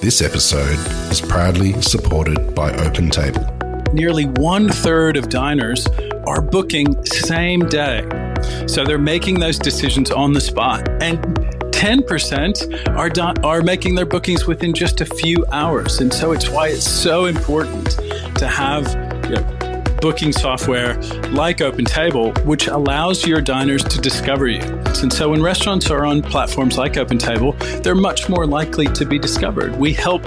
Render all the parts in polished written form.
This episode is proudly supported by OpenTable. Nearly 1/3 of diners are booking same day. So they're making those decisions on the spot. And 10% are making their bookings within just a few hours. And so it's why it's so important to have booking software like OpenTable, which allows your diners to discover you. And so when restaurants are on platforms like OpenTable, they're much more likely to be discovered. We help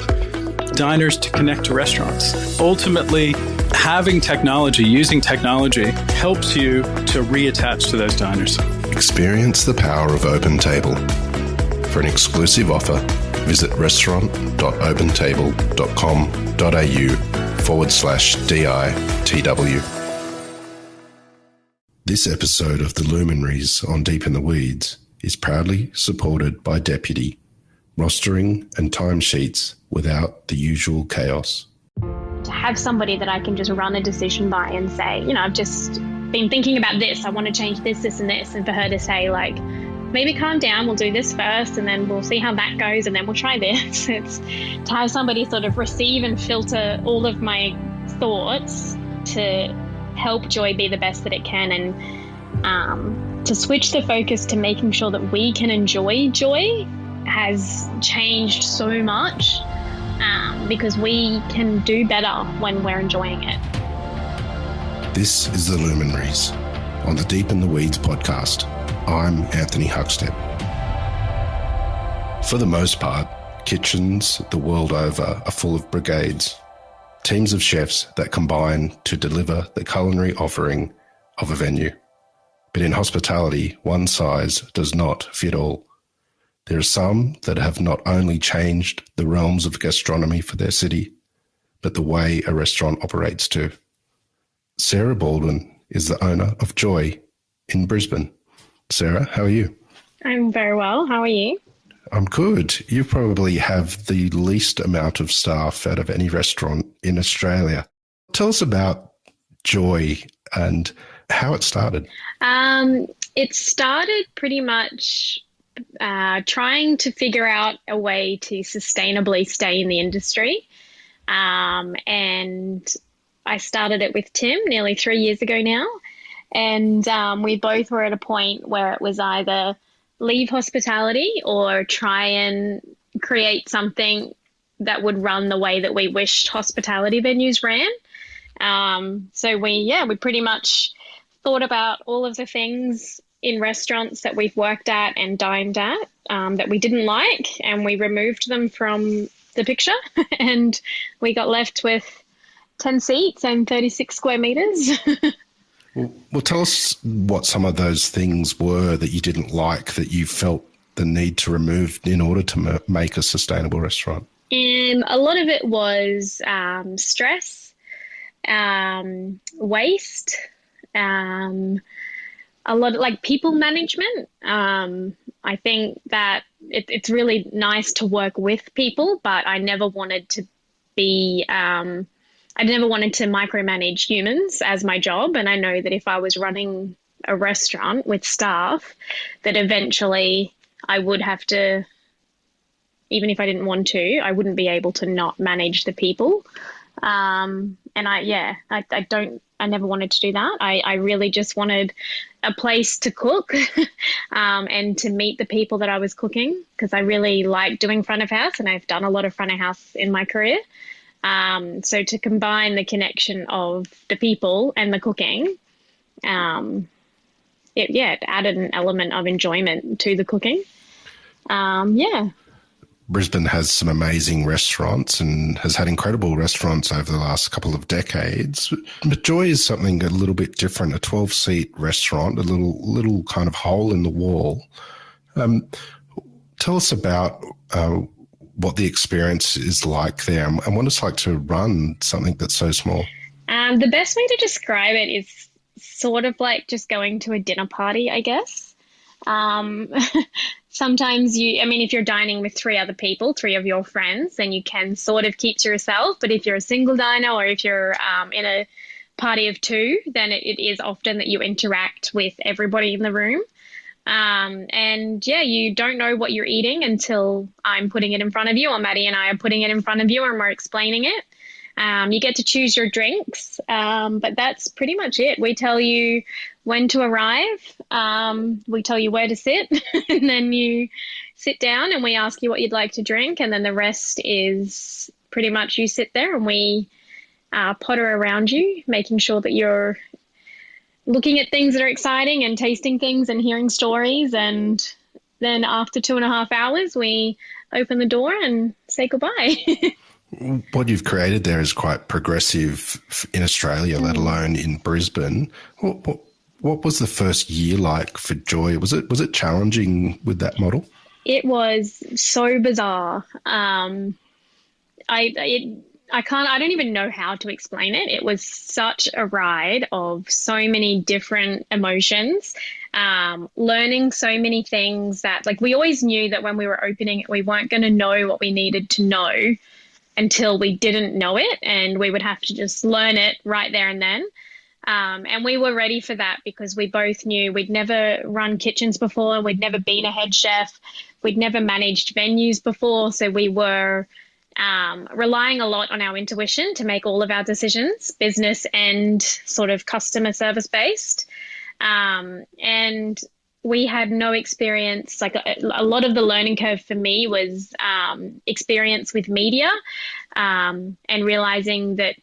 diners to connect to restaurants. Ultimately, having technology, using technology, helps you to reattach to those diners. Experience the power of OpenTable. For an exclusive offer, visit restaurant.opentable.com.au/DITW. This episode of the Luminaries on Deep in the Weeds is proudly supported by Deputy, rostering and timesheets without the usual chaos. To have somebody that I can just run a decision by and say, I've just been thinking about this, I want to change this, this and this, and for her to say maybe calm down, we'll do this first and then we'll see how that goes and then we'll try this. It's to have somebody sort of receive and filter all of my thoughts to help Joy be the best that it can, and to switch the focus to making sure that we can enjoy Joy has changed so much, because we can do better when we're enjoying it. This is the Luminaries on the Deep in the Weeds podcast. I'm Anthony Huckstep. For the most part, kitchens the world over are full of brigades, teams of chefs that combine to deliver the culinary offering of a venue. But in hospitality, one size does not fit all. There are some that have not only changed the realms of gastronomy for their city, but the way a restaurant operates too. Sarah Baldwin is the owner of Joy in Brisbane. Sarah, how are you? I'm very well. How are you? I'm good. You probably have the least amount of staff out of any restaurant in Australia. Tell us about Joy and how it started. It started pretty much trying to figure out a way to sustainably stay in the industry. And I started it with Tim nearly 3 years ago now. And we both were at a point where it was either leave hospitality or try and create something that would run the way that we wished hospitality venues ran. So we pretty much thought about all of the things in restaurants that we've worked at and dined at that we didn't like, and we removed them from the picture and we got left with 10 seats and 36 square meters. Well, tell us what some of those things were that you didn't like, that you felt the need to remove in order to make a sustainable restaurant. A lot of it was stress, waste, a lot of people management. I think that it's really nice to work with people, but I never wanted to be I never wanted to micromanage humans as my job. And I know that if I was running a restaurant with staff, that eventually I would have to, even if I didn't want to, I wouldn't be able to not manage the people. And I never wanted to do that. I really just wanted a place to cook and to meet the people that I was cooking, because I really like doing front of house and I've done a lot of front of house in my career. So to combine the connection of the people and the cooking, it added an element of enjoyment to the cooking. Brisbane has some amazing restaurants and has had incredible restaurants over the last couple of decades. But Joy is something a little bit different, a 12-seat restaurant, a little kind of hole in the wall. Tell us about what the experience is like there and what it's like to run something that's so small. The best way to describe it is sort of like just going to a dinner party, I guess. Sometimes if you're dining with three other people, three of your friends, then you can sort of keep to yourself. But if you're a single diner or if you're in a party of two, then it is often that you interact with everybody in the room. And yeah, you don't know what you're eating until I'm putting it in front of you, or Maddie and I are putting it in front of you, and we're explaining it. You get to choose your drinks, but that's pretty much it. We tell you when to arrive, we tell you where to sit, and then you sit down and we ask you what you'd like to drink, and then the rest is pretty much you sit there and we potter around you, making sure that you're looking at things that are exciting and tasting things and hearing stories. And then after 2.5 hours, we open the door and say goodbye. What you've created there is quite progressive in Australia, let alone in Brisbane. What was the first year like for Joy? Was it challenging with that model? It was so bizarre. I don't even know how to explain it. It was such a ride of so many different emotions, learning so many things that, like, we always knew that when we were opening it, we weren't going to know what we needed to know until we didn't know it, and we would have to just learn it right there and then. And we were ready for that because we both knew we'd never run kitchens before. We'd never been a head chef. We'd never managed venues before. So we were relying a lot on our intuition to make all of our decisions, business and sort of customer service based. And we had no experience. Like a lot of the learning curve for me was experience with media, and realizing that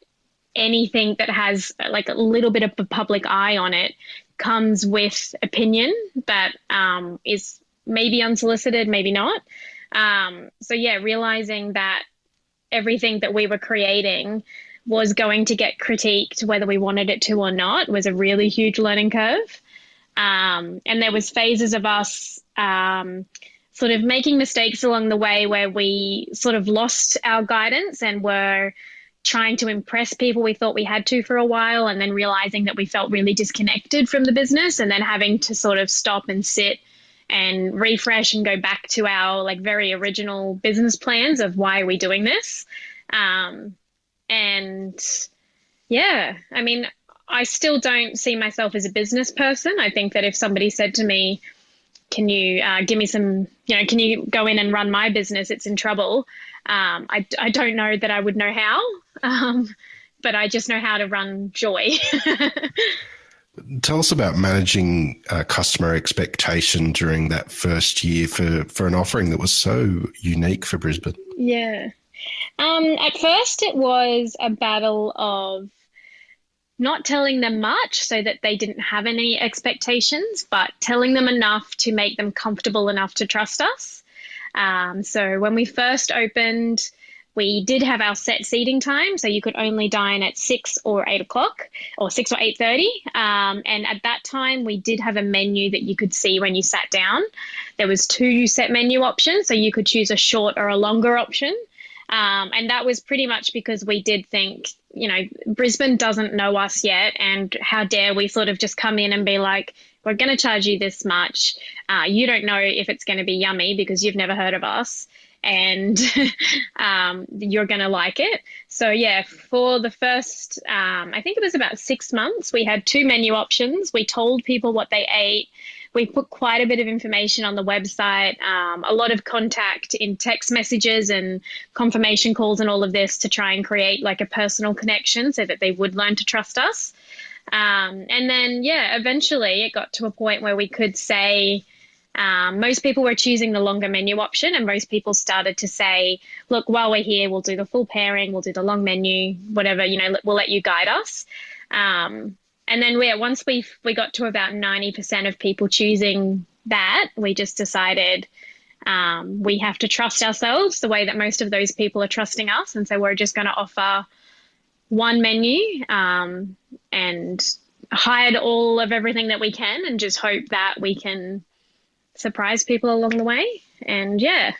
anything that has like a little bit of a public eye on it comes with opinion that is maybe unsolicited, maybe not. So yeah, realizing that everything that we were creating was going to get critiqued whether we wanted it to or not was a really huge learning curve. And there was phases of us sort of making mistakes along the way where we sort of lost our guidance and were trying to impress people we thought we had to for a while, and then realizing that we felt really disconnected from the business, and then having to sort of stop and sit and refresh and go back to our like very original business plans of why are we doing this. And yeah, I mean, I still don't see myself as a business person. I think that if somebody said to me, can you give me some, can you go in and run my business? It's in trouble. I don't know that I would know how, but I just know how to run Joy. Tell us about managing customer expectation during that first year for an offering that was so unique for Brisbane. Yeah. At first it was a battle of not telling them much so that they didn't have any expectations, but telling them enough to make them comfortable enough to trust us. So when we first opened, we did have our set seating time, so you could only dine at 6 or 8 o'clock, or 6 or 8:30. And at that time, we did have a menu that you could see when you sat down. There was 2 set menu options, so you could choose a short or a longer option. And that was pretty much because we did think, Brisbane doesn't know us yet, and how dare we sort of just come in and be like, we're going to charge you this much. You don't know if it's going to be yummy because you've never heard of us, and you're going to like it. So yeah, for the first, I think it was about 6 months, we had 2 menu options. We told people what they ate. We put quite a bit of information on the website, a lot of contact in text messages and confirmation calls and all of this to try and create like a personal connection so that they would learn to trust us. And then, yeah, eventually it got to a point where we could say, most people were choosing the longer menu option, and most people started to say, look, while we're here, we'll do the full pairing, we'll do the long menu, whatever, we'll let you guide us. And then once we got to about 90% of people choosing that, we just decided we have to trust ourselves the way that most of those people are trusting us. And so we're just going to offer one menu and hide all of everything that we can, and just hope that we can surprise people along the way. And yeah,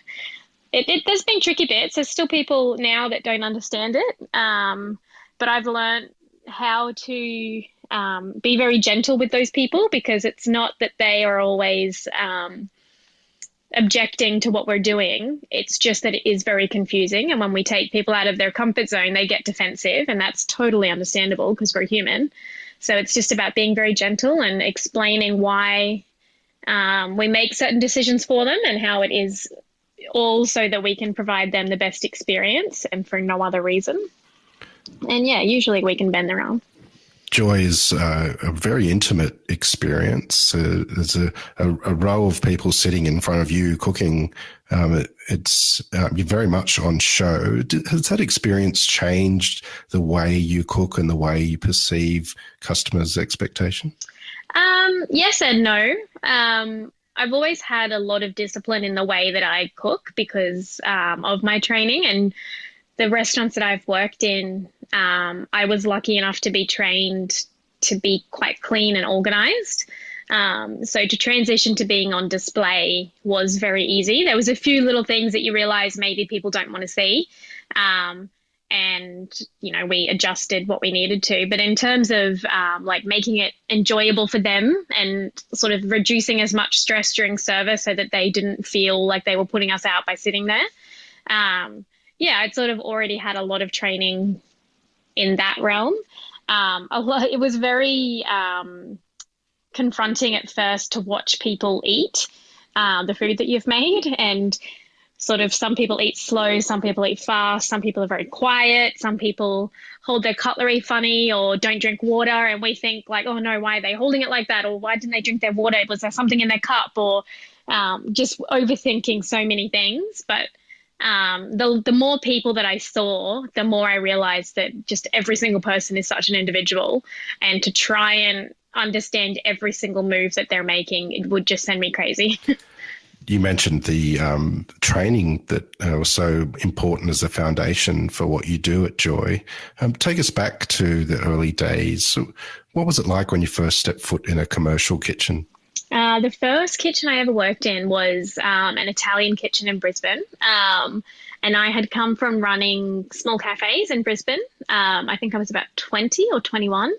there's been tricky bits. There's still people now that don't understand it. But I've learned how to be very gentle with those people, because it's not that they are always objecting to what we're doing. It's just that it is very confusing. And when we take people out of their comfort zone, they get defensive, and that's totally understandable because we're human. So it's just about being very gentle and explaining why We make certain decisions for them, and how it is all so that we can provide them the best experience and for no other reason. And yeah, usually we can bend their arm. Joy is a very intimate experience. There's a row of people sitting in front of you cooking. You're very much on show. Has that experience changed the way you cook and the way you perceive customers' expectation? Yes and no. I've always had a lot of discipline in the way that I cook because of my training, and the restaurants that I've worked in, I was lucky enough to be trained to be quite clean and organized. So to transition to being on display was very easy. There was a few little things that you realize maybe people don't want to see. And, we adjusted what we needed to. But in terms of like making it enjoyable for them and sort of reducing as much stress during service so that they didn't feel like they were putting us out by sitting there. I'd sort of already had a lot of training in that realm. It was very confronting at first to watch people eat the food that you've made, and sort of some people eat slow, some people eat fast, some people are very quiet, some people hold their cutlery funny or don't drink water, and we think like, oh no, why are they holding it like that, or why didn't they drink their water, was there something in their cup, or just overthinking so many things. But the more people that I saw, the more I realized that just every single person is such an individual, and to try and understand every single move that they're making, it would just send me crazy. You mentioned the training that was so important as a foundation for what you do at Joy. Take us back to the early days. What was it like when you first stepped foot in a commercial kitchen? The first kitchen I ever worked in was an Italian kitchen in Brisbane. And I had come from running small cafes in Brisbane. I think I was about 20 or 21.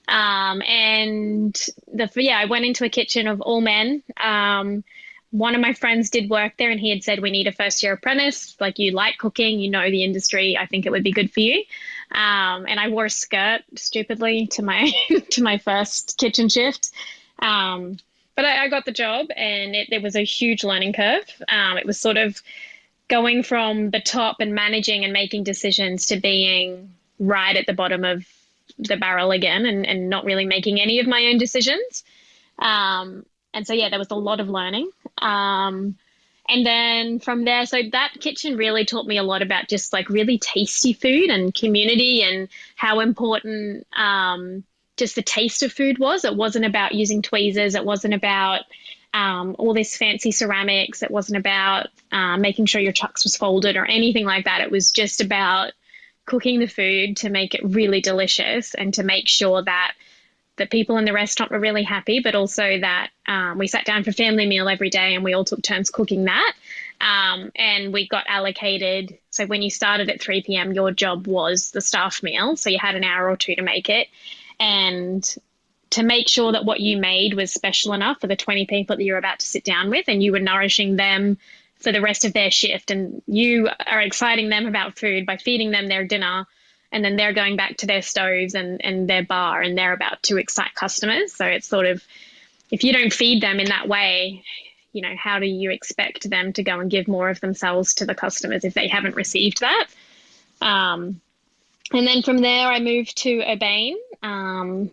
And I went into a kitchen of all men. One of my friends did work there, and he had said, we need a first-year apprentice. Like, you like cooking, you know the industry. I think it would be good for you. And I wore a skirt stupidly to my to my first kitchen shift. But I got the job, and it was a huge learning curve. It was sort of going from the top and managing and making decisions to being right at the bottom of the barrel again, and not really making any of my own decisions. And so, there was a lot of learning. And then from there, so that kitchen really taught me a lot about just like really tasty food and community, and how important just the taste of food was. It wasn't about using tweezers. It wasn't about all this fancy ceramics. It wasn't about making sure your chucks was folded or anything like that. It was just about cooking the food to make it really delicious, and to make sure that the people in the restaurant were really happy, but also that we sat down for family meal every day and we all took turns cooking that. And we got allocated. So when you started at 3 p.m, your job was the staff meal. So you had an hour or two to make it, and to make sure that what you made was special enough for the 20 people that you're about to sit down with, and you were nourishing them for the rest of their shift. And you are exciting them about food by feeding them their dinner, and then they're going back to their stoves and their bar, and they're about to excite customers. So it's sort of, if you don't feed them in that way, how do you expect them to go and give more of themselves to the customers if they haven't received that? And then from there, I moved to Urbane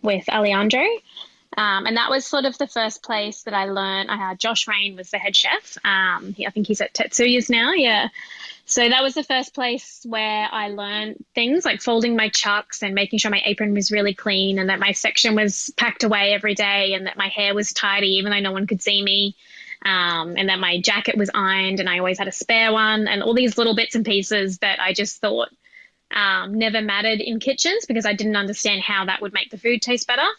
with Alejandro. And that was sort of the first place that I learned. Josh Rain was the head chef. I think he's at Tetsuya's now. Yeah. So that was the first place where I learned things like folding my chucks and making sure my apron was really clean, and that my section was packed away every day, and that my hair was tidy even though no one could see me, and that my jacket was ironed and I always had a spare one, and all these little bits and pieces that I just thought never mattered in kitchens because I didn't understand how that would make the food taste better.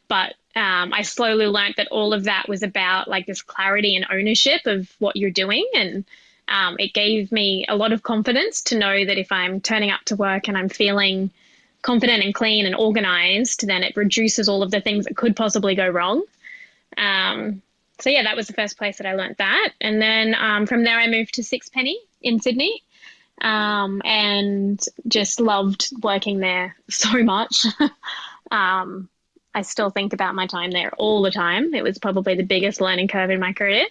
But I slowly learned that all of that was about like this clarity and ownership of what you're doing. And it gave me a lot of confidence to know that if I'm turning up to work and I'm feeling confident and clean and organized, then it reduces all of the things that could possibly go wrong. That was the first place that I learned that. And then from there, I moved to Sixpenny in Sydney, and just loved working there so much. I still think about my time there all the time. It was probably the biggest learning curve in my career.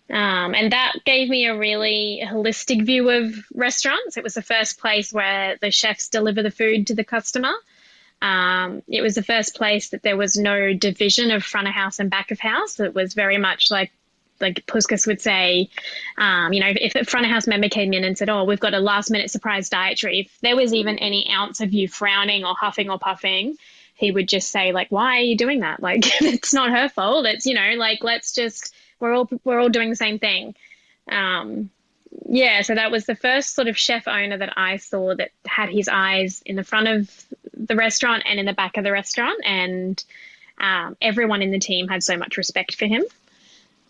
And that gave me a really holistic view of restaurants. It was the first place where the chefs deliver the food to the customer. It was the first place that there was no division of front of house and back of house. It was very much like Puskas would say, if a front of house member came in and said, oh, we've got a last minute surprise dietary, if there was even any ounce of you frowning or huffing or puffing, he would just say, like, why are you doing that? Like, it's not her fault. It's, let's just, we're all doing the same thing. So that was the first sort of chef owner that I saw that had his eyes in the front of the restaurant and in the back of the restaurant. And everyone in the team had so much respect for him.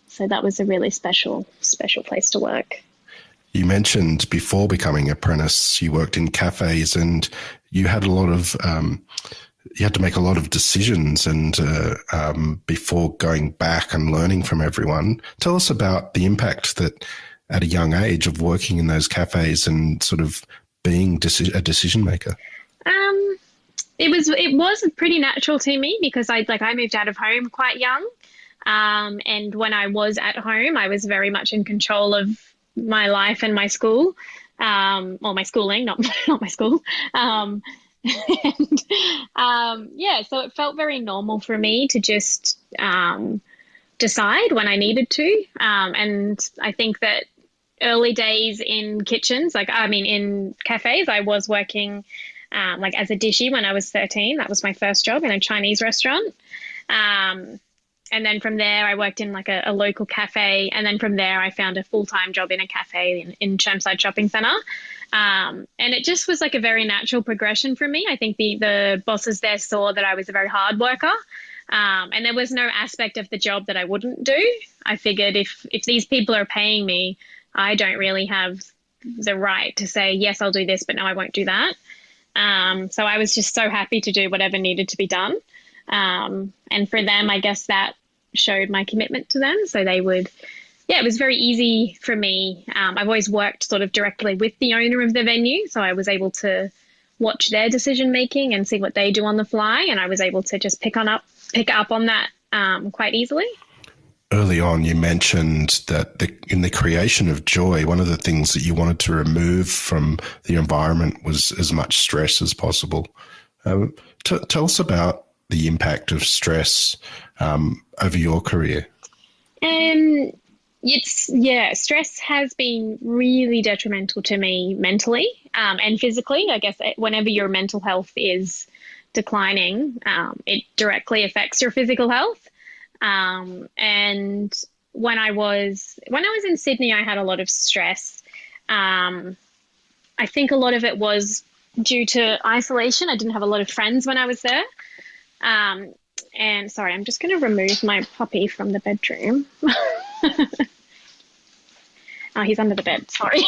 So that was a really special place to work. You mentioned before becoming apprentice, you worked in cafes and you had a lot of, you had to make a lot of decisions and before going back and learning from everyone. Tell us about the impact that at a young age of working in those cafes and sort of being a decision maker. It was pretty natural to me because I moved out of home quite young. And when I was at home, I was very much in control of my life and my school, or my schooling, not my school. So it felt very normal for me to just decide when I needed to. And I think that early days in kitchens, in cafes, I was working as a dishie when I was 13. That was my first job in a Chinese restaurant. And then from there, I worked in a local cafe. And then from there, I found a full-time job in a cafe in Chermside Shopping Centre. And it just was a very natural progression for me. I think the bosses there saw that I was a very hard worker. And there was no aspect of the job that I wouldn't do. I figured if these people are paying me, I don't really have the right to say, yes, I'll do this, but no, I won't do that. So I was just so happy to do whatever needed to be done. And for them, I guess that showed my commitment to them. So they would, it was very easy for me. I've always worked sort of directly with the owner of the venue. So I was able to watch their decision making and see what they do on the fly. And I was able to just pick up on that quite easily. Early on, you mentioned that in the creation of joy, one of the things that you wanted to remove from the environment was as much stress as possible. Tell us about the impact of stress over your career. Stress has been really detrimental to me mentally and physically. I guess whenever your mental health is declining, it directly affects your physical health. And when I was in Sydney, I had a lot of stress. I think a lot of it was due to isolation. I didn't have a lot of friends when I was there. And sorry, I'm just going to remove my puppy from the bedroom. Oh, he's under the bed. Sorry.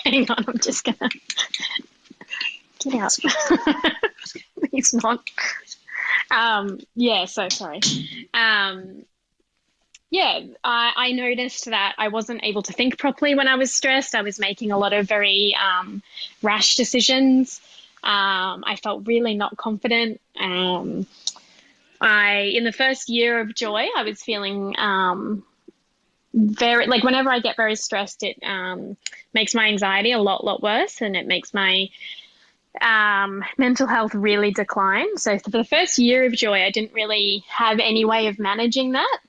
Hang on. I'm just going to get out. He's not. So sorry. I noticed that I wasn't able to think properly when I was stressed. I was making a lot of very rash decisions. I felt really not confident. In the first year of Joy, I was feeling very, whenever I get very stressed, it makes my anxiety a lot worse, and it makes my mental health really decline. So for the first year of Joy, I didn't really have any way of managing that.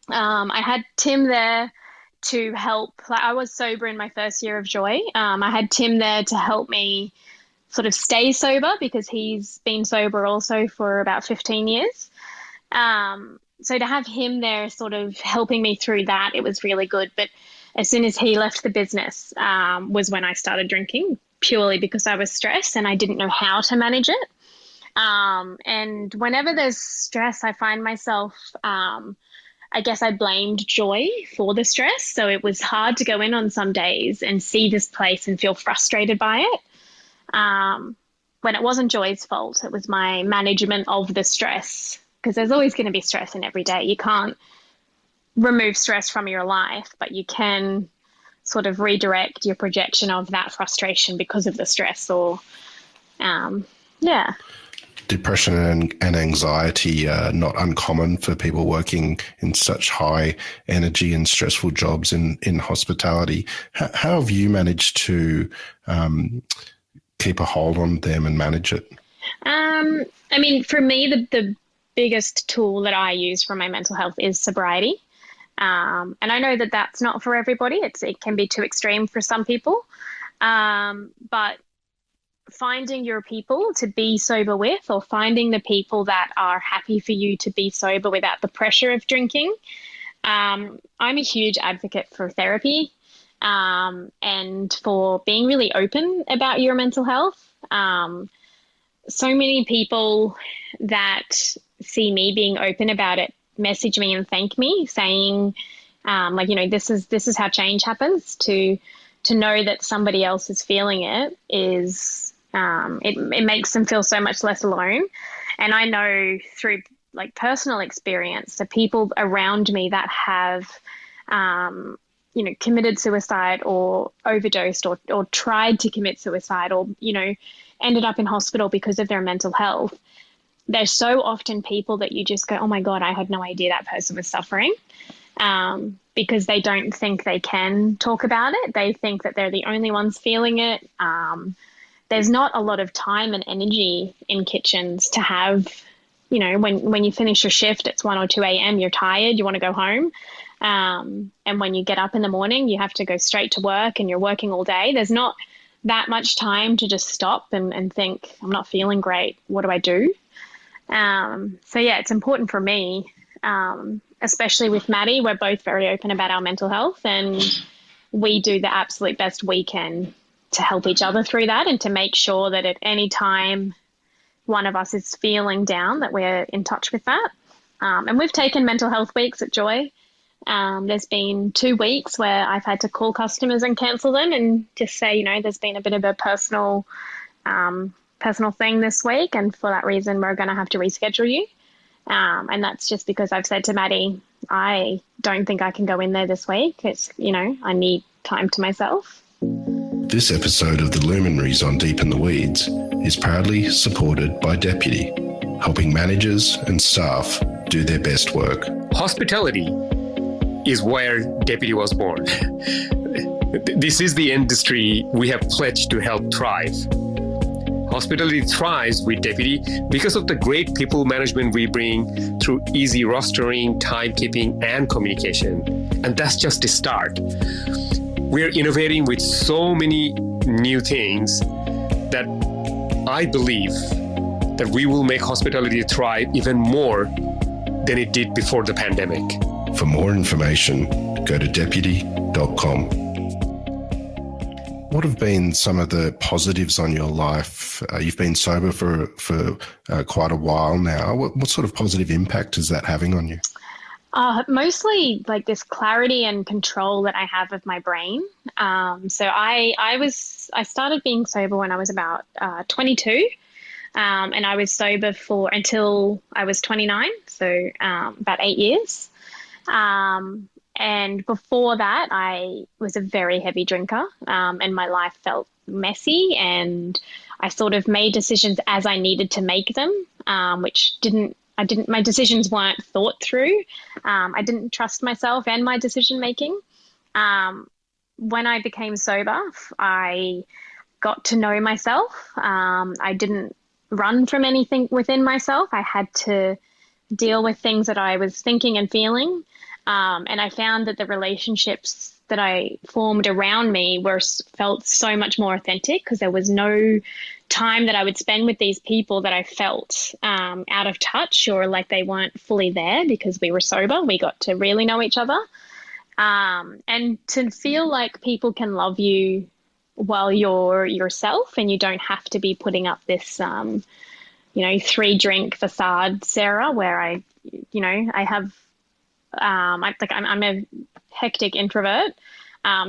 I had Tim there to help. I was sober in my first year of Joy. I had Tim there to help me sort of stay sober because he's been sober also for about 15 years. So to have him there sort of helping me through that, it was really good. But as soon as he left the business was when I started drinking, purely because I was stressed and I didn't know how to manage it. And whenever there's stress, I find myself, I guess I blamed Joy for the stress. So it was hard to go in on some days and see this place and feel frustrated by it. When it wasn't Joy's fault, it was my management of the stress, because there's always going to be stress in every day. You can't remove stress from your life, but you can sort of redirect your projection of that frustration because of the stress depression and anxiety are not uncommon for people working in such high energy and stressful jobs in hospitality. How have you managed to keep a hold on them and manage it? I mean, for me, the biggest tool that I use for my mental health is sobriety. And I know that that's not for everybody. It can be too extreme for some people. But finding your people to be sober with, or finding the people that are happy for you to be sober without the pressure of drinking. I'm a huge advocate for therapy, and for being really open about your mental health. So many people that see me being open about it message me and thank me, saying, this is how change happens. To know that somebody else is feeling it is, it makes them feel so much less alone. And I know through personal experience, the people around me that have, committed suicide or overdosed or tried to commit suicide or, ended up in hospital because of their mental health. There's so often people that you just go, oh my God, I had no idea that person was suffering, because they don't think they can talk about it. They think that they're the only ones feeling it. There's not a lot of time and energy in kitchens to have, when you finish your shift, it's 1 or 2 a.m., you're tired, you want to go home. And when you get up in the morning, you have to go straight to work and you're working all day. There's not that much time to just stop and think, I'm not feeling great. What do I do? It's important for me, especially with Maddie. We're both very open about our mental health, and we do the absolute best we can to help each other through that, and to make sure that at any time one of us is feeling down, that we're in touch with that. And we've taken mental health weeks at Joy. There's been 2 weeks where I've had to call customers and cancel them and just say, there's been a bit of a personal thing this week, and for that reason we're going to have to reschedule you. And that's just because I've said to Maddie, I don't think I can go in there this week. It's, I need time to myself. This episode of the Luminaries on Deep in the Weeds is proudly supported by Deputy, helping managers and staff do their best work. Hospitality is where Deputy was born. This is the industry we have pledged to help thrive. Hospitality thrives with Deputy because of the great people management we bring through easy rostering, timekeeping, and communication. And that's just the start. We're innovating with so many new things that I believe that we will make hospitality thrive even more than it did before the pandemic. For more information, go to deputy.com. What have been some of the positives on your life? You've been sober for quite a while now. What sort of positive impact is that having on you? Mostly this clarity and control that I have of my brain. So I started being sober when I was about 22, and I was sober until I was 29, so about 8 years. And before that, I was a very heavy drinker, and my life felt messy, and I sort of made decisions as I needed to make them, my decisions weren't thought through. I didn't trust myself and my decision making. When I became sober, I got to know myself. I didn't run from anything within myself. I had to deal with things that I was thinking and feeling. And I found that the relationships that I formed around me felt so much more authentic, because there was no time that I would spend with these people that I felt out of touch, or like they weren't fully there because we were sober. We got to really know each other. And to feel like people can love you while you're yourself, and you don't have to be putting up this, 3-drink facade, Sarah, where I'm a hectic introvert.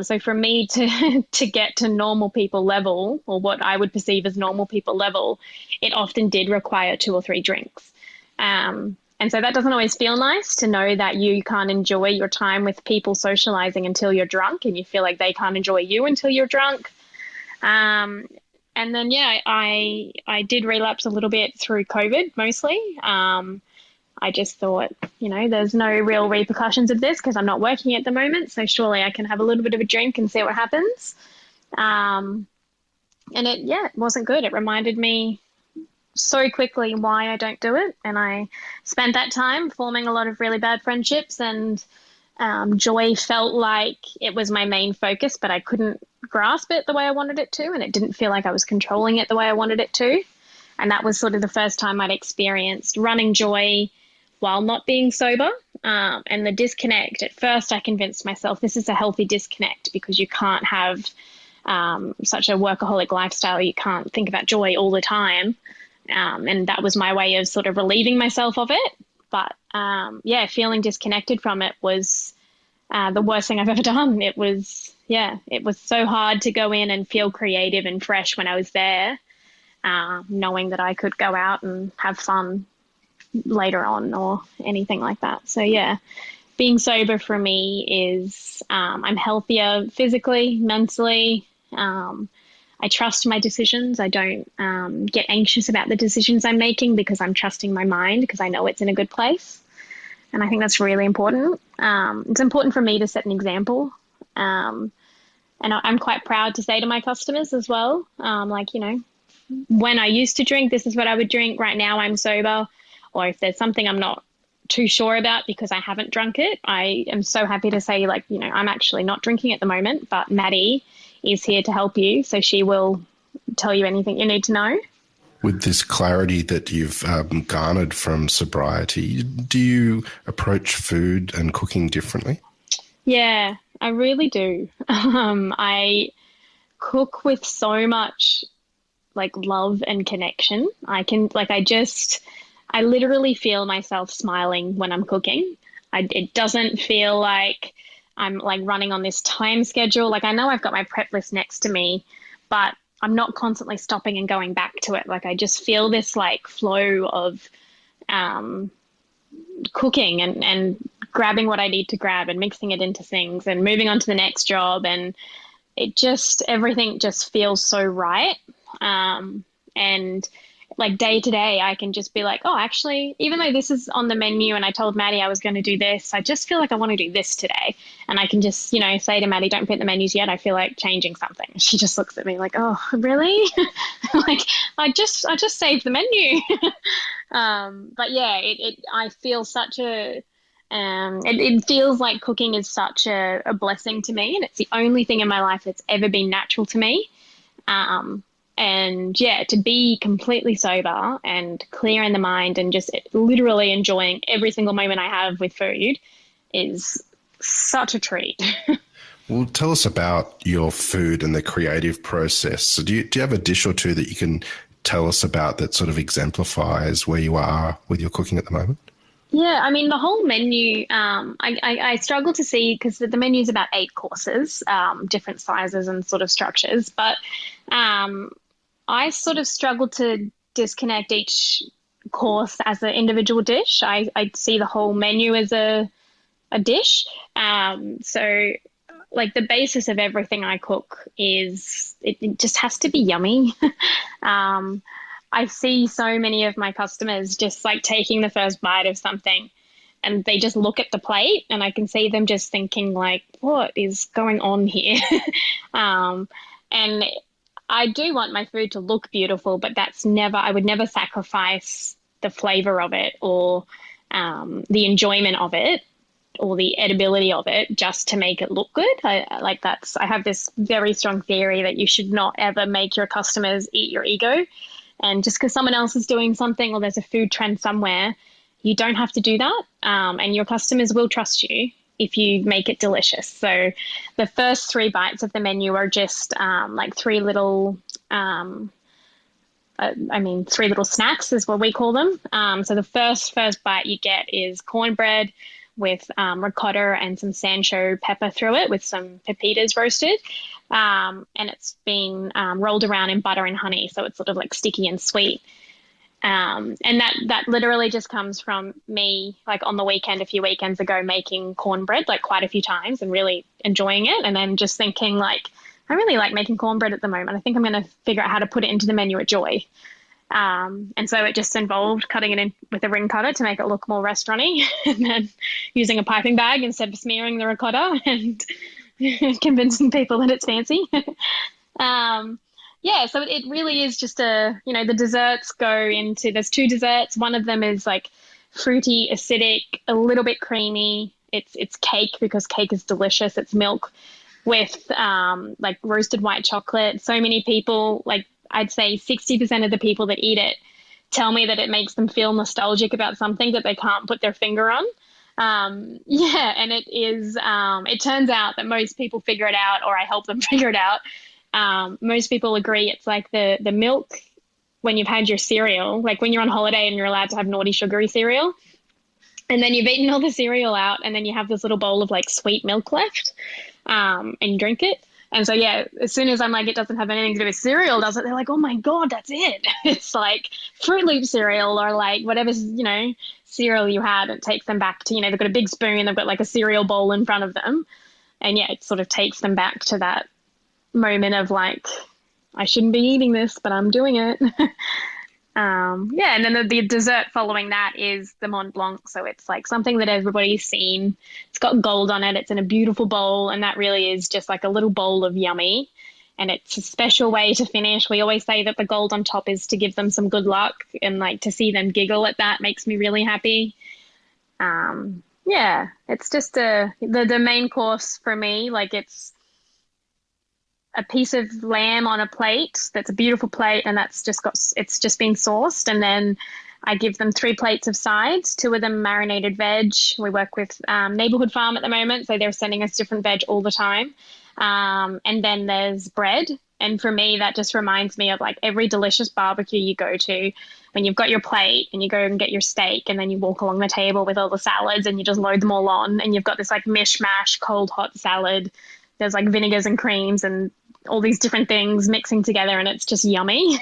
So for me to get to normal people level, or what I would perceive as normal people level, it often did require 2 or 3 drinks. And so that doesn't always feel nice, to know that you can't enjoy your time with people socializing until you're drunk, and you feel like they can't enjoy you until you're drunk. And And then, yeah, I did relapse a little bit through COVID mostly. I just thought, there's no real repercussions of this because I'm not working at the moment. So surely I can have a little bit of a drink and see what happens. And it wasn't good. It reminded me so quickly why I don't do it. And I spent that time forming a lot of really bad friendships, and joy felt like it was my main focus, but I couldn't grasp it the way I wanted it to. And it didn't feel like I was controlling it the way I wanted it to. And that was sort of the first time I'd experienced running joy while not being sober. And the disconnect, at first I convinced myself this is a healthy disconnect because you can't have such a workaholic lifestyle. You can't think about joy all the time. And that was my way of sort of relieving myself of it. But feeling disconnected from it was the worst thing I've ever done. It was so hard to go in and feel creative and fresh when I was there, knowing that I could go out and have fun later on or anything like that. So being sober for me is I'm healthier physically, mentally. I trust my decisions. I don't get anxious about the decisions I'm making because I'm trusting my mind because I know it's in a good place. And I think that's really important. It's important for me to set an example. And I'm quite proud to say to my customers as well, when I used to drink, this is what I would drink. Right now I'm sober. Or if there's something I'm not too sure about because I haven't drunk it, I am so happy to say, I'm actually not drinking at the moment, but Maddie is here to help you. So she will tell you anything you need to know. With this clarity that you've garnered from sobriety, do you approach food and cooking differently? Yeah, I really do. I cook with so much love and connection. I literally feel myself smiling when I'm cooking. It doesn't feel like I'm running on this time schedule. I know I've got my prep list next to me, but I'm not constantly stopping and going back to it. I just feel this flow of cooking and grabbing what I need to grab and mixing it into things and moving on to the next job. And everything just feels so right. And day to day, I can just be actually, even though this is on the menu and I told Maddie I was going to do this, I just feel like I want to do this today. And I can just, say to Maddie, don't print the menus yet. I feel like changing something. She just looks at me oh, really? I just saved the menu. But I feel such it feels like cooking is such a blessing to me. And it's the only thing in my life that's ever been natural to me. And to be completely sober and clear in the mind and just literally enjoying every single moment I have with food is such a treat. Well, tell us about your food and the creative process. So do you have a dish or two that you can tell us about that sort of exemplifies where you are with your cooking at the moment? Yeah, I mean, the whole menu, I struggle to see because the menu is about 8 courses, different sizes and sort of structures. But I sort of struggle to disconnect each course as an individual dish. I see the whole menu as a dish. So the basis of everything I cook is it just has to be yummy. I see so many of my customers just taking the first bite of something and they just look at the plate and I can see them just thinking what is going on here? And I do want my food to look beautiful, but I would never sacrifice the flavor of it or the enjoyment of it or the edibility of it just to make it look good. I have this very strong theory that you should not ever make your customers eat your ego. And just because someone else is doing something or there's a food trend somewhere, you don't have to do that. And your customers will trust you if you make it delicious. So the first 3 bites of the menu are just 3 little, 3 little snacks is what we call them. So the first bite you get is cornbread with ricotta and some Sancho pepper through it with some pepitas roasted. And it's been rolled around in butter and honey. So it's sort of sticky and sweet. And that literally just comes from me, on the weekend, a few weekends ago, making cornbread quite a few times and really enjoying it. And then just thinking I really like making cornbread at the moment. I think I'm going to figure out how to put it into the menu at Joy. And so it just involved cutting it in with a ring cutter to make it look more restaurant-y, and then using a piping bag instead of smearing the ricotta and convincing people that it's fancy. So it really is just the desserts go into, there's two desserts. One of them is like fruity, acidic, a little bit creamy. It's cake, because cake is delicious. It's milk with like roasted white chocolate. So many people, like I'd say 60% of the people that eat it tell me that it makes them feel nostalgic about something that they can't put their finger on. And it is, it turns out that most people figure it out, or I help them figure it out. Most people agree it's like the milk when you've had your cereal, like when you're on holiday and you're allowed to have naughty sugary cereal, and then you've eaten all the cereal out, and then you have this little bowl of like sweet milk left, and you drink it. And so, yeah, as soon as I'm like, it doesn't have anything to do with cereal, does it? They're like, oh my God, that's it. It's like Fruit Loop cereal, or like whatever, cereal you had. It takes them back to, they've got a big spoon, they've got like a cereal bowl in front of them. And yeah, it sort of takes them back to that moment of like, I shouldn't be eating this, but I'm doing it. And then the dessert following that is the Mont Blanc. So it's like something that everybody's seen. It's got gold on it. It's in a beautiful bowl, and that really is just like a little bowl of yummy. And it's a special way to finish. We always say that the gold on top is to give them some good luck, and like to see them giggle at that makes me really happy. It's just the main course for me. Like it's a piece of lamb on a plate that's a beautiful plate, and it's just been sauced, and then I give them 3 plates of sides, 2 of them marinated veg. We work with Neighborhood Farm at the moment, so they're sending us different veg all the time. And then there's bread, and for me that just reminds me of like every delicious barbecue you go to, when you've got your plate and you go and get your steak, and then you walk along the table with all the salads and you just load them all on, and you've got this like mishmash cold hot salad. There's like vinegars and creams and all these different things mixing together, and it's just yummy.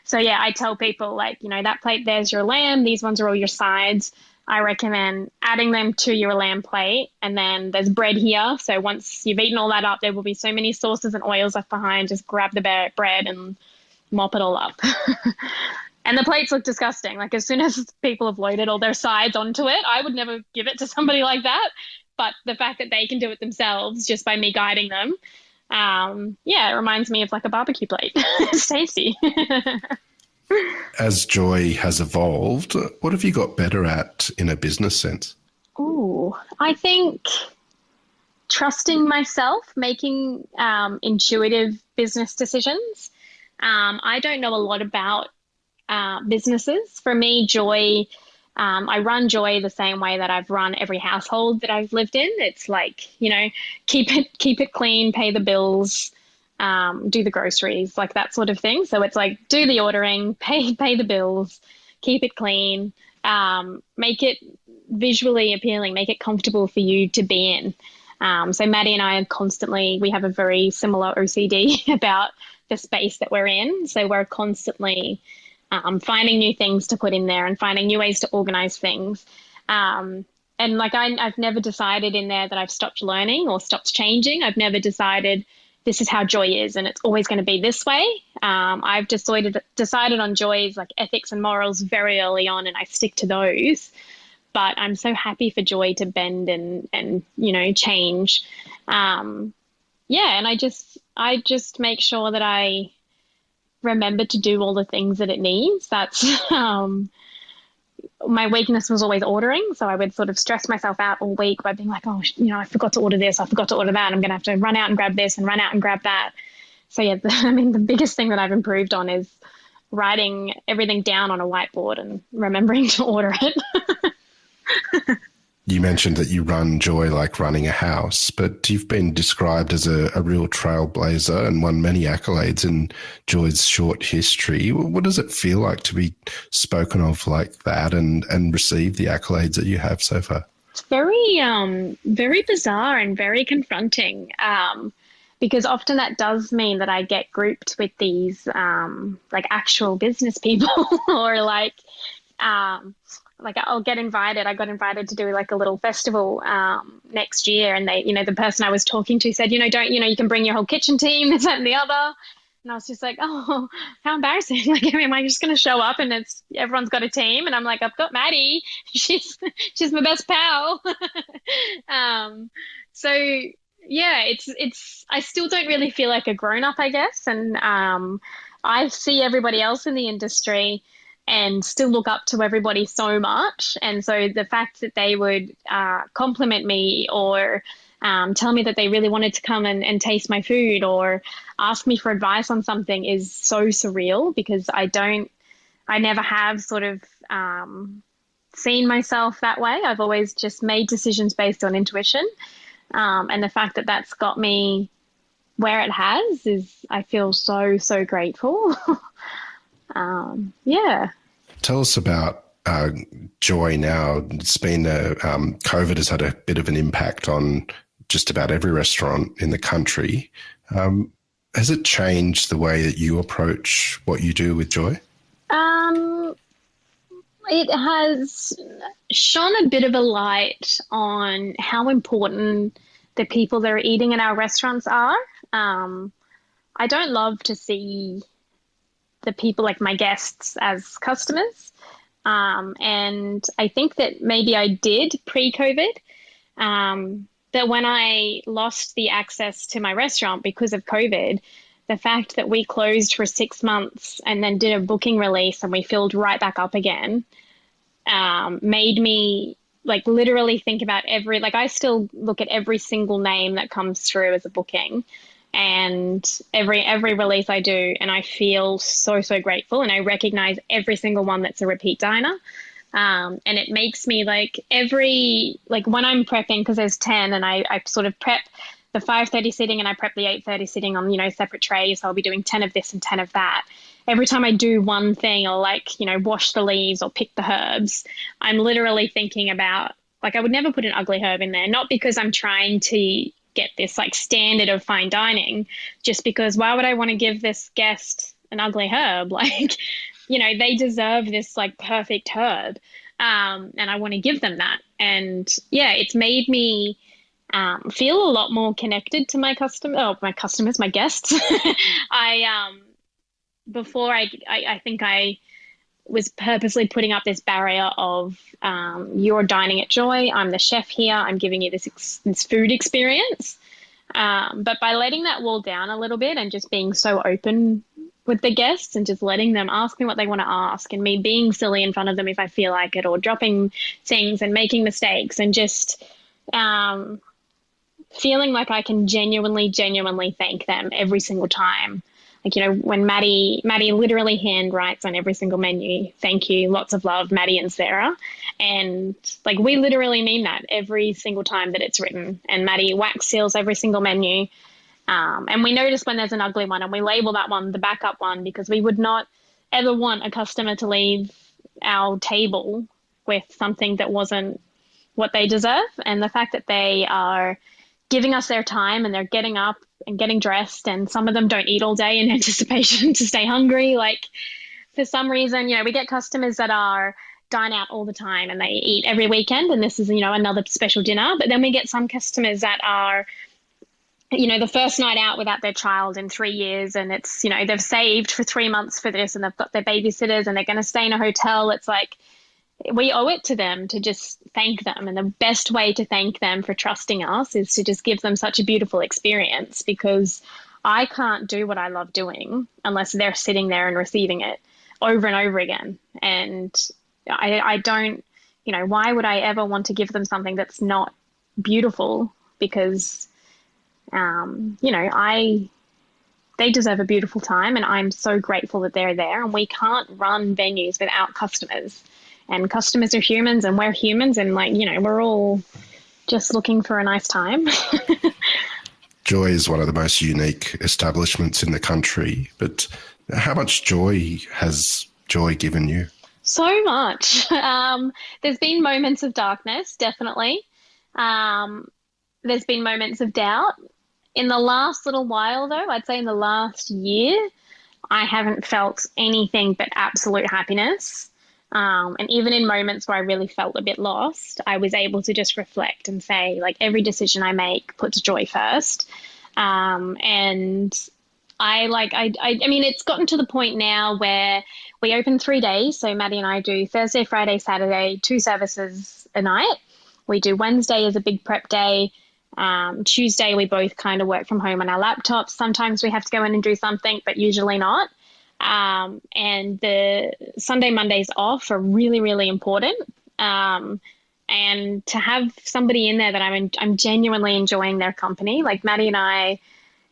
So yeah, I tell people like, that plate, there's your lamb, these ones are all your sides. I recommend adding them to your lamb plate, and then there's bread here. So once you've eaten all that up, there will be so many sauces and oils left behind. Just grab the bread and mop it all up. And the plates look disgusting. Like as soon as people have loaded all their sides onto it, I would never give it to somebody like that. But the fact that they can do it themselves just by me guiding them, it reminds me of like a barbecue plate. It's tasty. As Joy has evolved, what have you got better at in a business sense? Oh, I think trusting myself, making intuitive business decisions. I don't know a lot about businesses. For me, Joy, I run Joy the same way that I've run every household that I've lived in. It's like, keep it clean, pay the bills, do the groceries, like that sort of thing. So it's like, do the ordering, pay the bills, keep it clean, make it visually appealing, make it comfortable for you to be in. So Maddie and I we have a very similar OCD about the space that we're in. So we're constantly finding new things to put in there and finding new ways to organize things. And like I've never decided in there that I've stopped learning or stopped changing. I've never decided this is how Joy is and it's always going to be this way. I've decided on Joy's like ethics and morals very early on, and I stick to those. But I'm so happy for Joy to bend and change. And I just make sure that I remember to do all the things that it needs. That's my weakness was always ordering. So I would sort of stress myself out all week by being like, I forgot to order this. I forgot to order that. I'm going to have to run out and grab this and run out and grab that. So yeah, the biggest thing that I've improved on is writing everything down on a whiteboard and remembering to order it. You mentioned that you run Joy like running a house, but you've been described as a real trailblazer and won many accolades in Joy's short history. What does it feel like to be spoken of like that and receive the accolades that you have so far? It's very bizarre and very confronting, because often that does mean that I get grouped with these like actual business people or like like I'll get invited. I got invited to do like a little festival next year, and they, the person I was talking to said, don't, you can bring your whole kitchen team, this, that, and the other. And I was just like, oh, how embarrassing. Like, am I just going to show up and everyone's got a team? And I'm like, I've got Maddie. She's my best pal. So yeah, I still don't really feel like a grown up, I guess. And I see everybody else in the industry and still look up to everybody so much. And so the fact that they would compliment me or tell me that they really wanted to come and taste my food or ask me for advice on something is so surreal, because I never have sort of seen myself that way. I've always just made decisions based on intuition. And the fact that that's got me where it has I feel so, so grateful. Yeah. Tell us about Joy now. It's been COVID has had a bit of an impact on just about every restaurant in the country. Has it changed the way that you approach what you do with Joy? It has shone a bit of a light on how important the people that are eating in our restaurants are. I don't love to see the people, like my guests, as customers. And I think that maybe I did pre-COVID. That when I lost the access to my restaurant because of COVID, the fact that we closed for 6 months and then did a booking release and we filled right back up again, made me like literally think about I still look at every single name that comes through as a booking and every release I do, and I feel so, so grateful, and I recognize every single one that's a repeat diner. And it makes me when I'm prepping, because there's 10 and I sort of prep the 5:30 sitting and I prep the 8:30 sitting on, separate trays. So I'll be doing 10 of this and 10 of that. Every time I do one thing or wash the leaves or pick the herbs, I'm literally thinking about, I would never put an ugly herb in there, not because I'm trying to get this standard of fine dining, just because why would I want to give this guest an ugly herb? They deserve this perfect herb. And I want to give them that. And yeah, it's made me feel a lot more connected to my customers, my guests. Before I think I was purposely putting up this barrier of you're dining at Joy, I'm the chef here, I'm giving you this food experience. But by letting that wall down a little bit and just being so open with the guests and just letting them ask me what they want to ask, and me being silly in front of them if I feel like it, or dropping things and making mistakes, and just feeling like I can genuinely thank them every single time. When Maddie literally hand writes on every single menu, thank you, lots of love, Maddie and Sarah. And we literally mean that every single time that it's written. And Maddie wax seals every single menu. And we notice when there's an ugly one, and we label that one the backup one, because we would not ever want a customer to leave our table with something that wasn't what they deserve. And the fact that they are giving us their time and they're getting up and getting dressed, and some of them don't eat all day in anticipation to stay hungry. For some reason, we get customers that are dine out all the time and they eat every weekend, and this is, another special dinner. But then we get some customers that are, the first night out without their child in 3 years, and it's, they've saved for 3 months for this, and they've got their babysitters and they're going to stay in a hotel. It's we owe it to them to just thank them. And the best way to thank them for trusting us is to just give them such a beautiful experience, because I can't do what I love doing unless they're sitting there and receiving it over and over again. And I don't, why would I ever want to give them something that's not beautiful? Because, they deserve a beautiful time, and I'm so grateful that they're there. And we can't run venues without customers. And customers are humans, and we're humans, and we're all just looking for a nice time. Joy is one of the most unique establishments in the country, but how much joy has Joy given you? So much. There's been moments of darkness, definitely. There's been moments of doubt. In the last little while, though, I'd say in the last year, I haven't felt anything but absolute happiness. And even in moments where I really felt a bit lost, I was able to just reflect and say, like, every decision I make puts joy first. And I mean, it's gotten to the point now where we open 3 days. So Maddie and I do Thursday, Friday, Saturday, 2 services a night. We do Wednesday as a big prep day. Tuesday, we both kind of work from home on our laptops. Sometimes we have to go in and do something, but usually not. And the Sunday, Mondays off are really, really important. And to have somebody in there that I'm genuinely enjoying their company. Like Maddie and I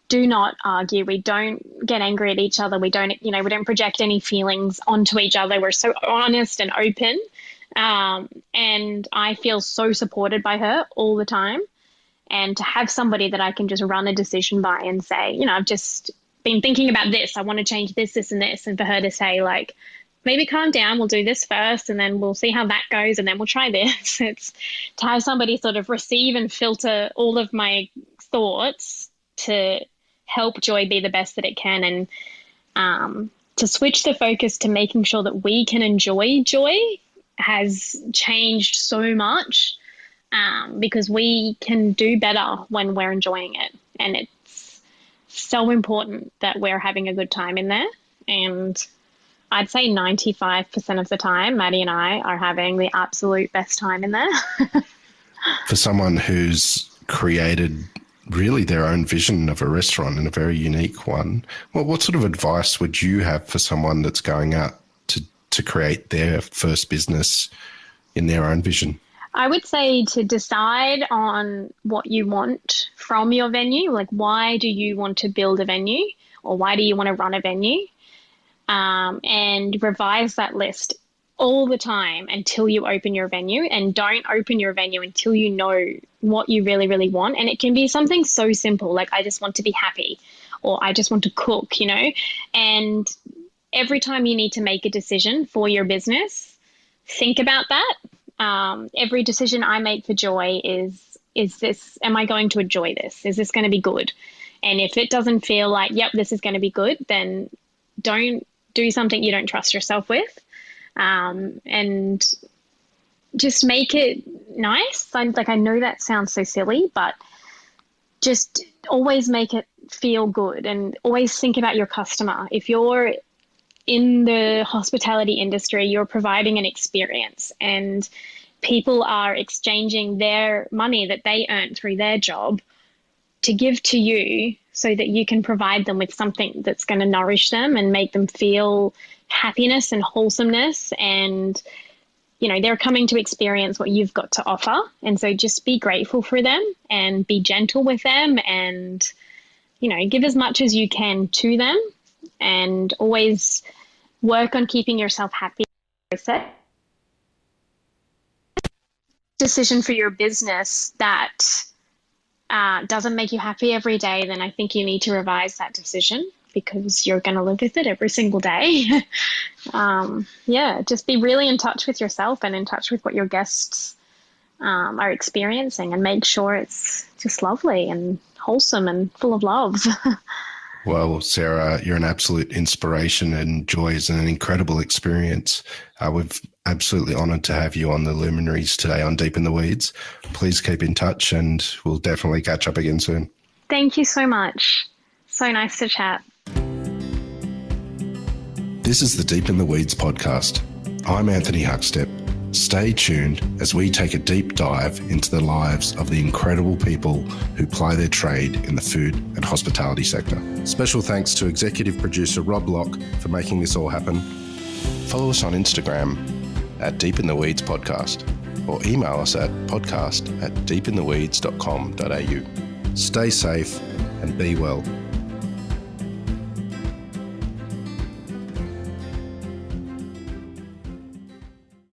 do not argue. We don't get angry at each other. We don't project any feelings onto each other. We're so honest and open. And I feel so supported by her all the time. And to have somebody that I can just run a decision by and say, I've just been thinking about this. I want to change this, this, and this. And for her to say, like, maybe calm down. We'll do this first, and then we'll see how that goes, and then we'll try this. It's to have somebody sort of receive and filter all of my thoughts to help joy be the best that it can, and to switch the focus to making sure that we can enjoy joy has changed so much, because we can do better when we're enjoying it. And it's so important that we're having a good time in there. And I'd say 95% of the time, Maddie and I are having the absolute best time in there. For someone who's created really their own vision of a restaurant, and a very unique one, what sort of advice would you have for someone that's going out to create their first business in their own vision? I would say to decide on what you want from your venue. Like, why do you want to build a venue, or why do you want to run a venue? And revise that list all the time until you open your venue, and don't open your venue until you know what you really, really want. And it can be something so simple, like, I just want to be happy, or I just want to cook, and every time you need to make a decision for your business, think about that. Every decision I make for joy is this, am I going to enjoy this? Is this going to be good? And if it doesn't feel like, yep, this is going to be good, then don't do something you don't trust yourself with. And just make it nice. I know that sounds so silly, but just always make it feel good, and always think about your customer. If you're in the hospitality industry, you're providing an experience, and people are exchanging their money that they earn through their job to give to you, so that you can provide them with something that's going to nourish them and make them feel happiness and wholesomeness. And, they're coming to experience what you've got to offer. And so just be grateful for them and be gentle with them, and, give as much as you can to them, and always work on keeping yourself happy. Decision for your business that doesn't make you happy every day, then I think you need to revise that decision, because you're going to live with it every single day. Just be really in touch with yourself and in touch with what your guests are experiencing, and make sure it's just lovely and wholesome and full of love. Well, Sarah, you're an absolute inspiration, and joy is an incredible experience. We've absolutely honoured to have you on the Luminaries today on Deep in the Weeds. Please keep in touch, and we'll definitely catch up again soon. Thank you so much. So nice to chat. This is the Deep in the Weeds podcast. I'm Anthony Huckstep. Stay tuned as we take a deep dive into the lives of the incredible people who ply their trade in the food and hospitality sector. Special thanks to executive producer Rob Locke for making this all happen. Follow us on Instagram at Deep in the Weeds Podcast, or email us at podcast@deepintheweeds.com.au. Stay safe and be well.